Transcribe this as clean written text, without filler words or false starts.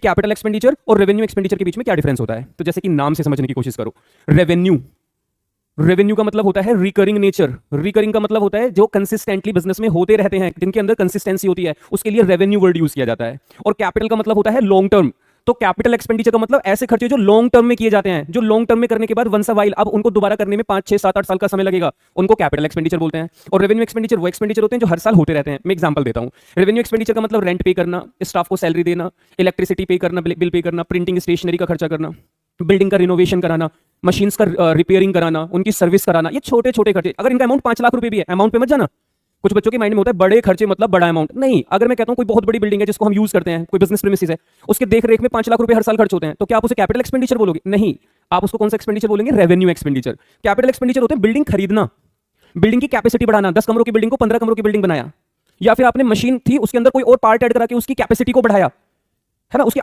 Capital expenditure और revenue expenditure के बीच में क्या डिफरेंस होता है? तो जैसे कि नाम से समझने की कोशिश करो। रेवेन्यू का मतलब होता है रिकरिंग नेचर। रिकरिंग का मतलब होता है जो कंसिस्टेंटली बिजनेस में होते रहते हैं, जिनके अंदर कंसिस्टेंसी होती है, उसके लिए रेवेन्यू वर्ड यूज किया जाता है। और कैपिटल का मतलब होता है लॉन्ग टर्म। तो कैपिटल एक्सपेंडिचर का मतलब ऐसे खर्चे जो लॉन्ग टर्म में किए जाते हैं, जो लॉन्ग टर्म में करने के बाद वंस अ वाइल अब उनको दोबारा करने में 5 6 7 8 साल का समय लगेगा, उनको कैपिटल एक्सपेंडिचर बोलते हैं। और रेवेन्यू एक्सपेंडिचर वो एक्सपेंडिचर होते हैं जो हर साल होते रहते हैं। मैं एग्जांपल देता हूं। रेवेन्यू एक्सपेंडिचर का मतलब रेंट पे करना, स्टाफ को सैलरी देना, इलेक्ट्रिसिटी पे करना, बिल पे करना, प्रिंटिंग स्टेशनरी का खर्चा करना, बिल्डिंग का रिनोवेशन कराना, मशीन्स का रिपेयरिंग कराना, उनकी सर्विस कराना। ये छोटे छोटे खर्चे। अगर इनका अमाउंट 5 लाख रुपए भी है, अमाउंट पे मत जाना। कुछ बच्चों के माइंड में होता है बड़े खर्चे मतलब बड़ा अमाउंट। नहीं, अगर मैं कहता हूं कोई बहुत बड़ी बिल्डिंग है जिसको हम यूज करते हैं, कोई बिजनेस प्रीमिसेस है, उसके देख रेख में 5 लाख रुपए हर साल खर्च होते हैं, तो क्या आप उसे कैपिटल एक्सपेंडिचर बोलोगे? नहीं, आप उसको कौन सा एक्सपेंडिचर बोलेंगे? Revenue expenditure. कैपिटल एक्सपेंडिचर होते हैं बिल्डिंग खरीदना, बिल्डिंग की कैपेसिटी बढ़ाना, 10 कमरों की बिल्डिंग को 15 कमरों की बिल्डिंग बनाया, या फिर आपने मशीन थी उसके अंदर कोई और पार्ट ऐड करा के उसकी कैपेसिटी को बढ़ाया, है ना, उसकी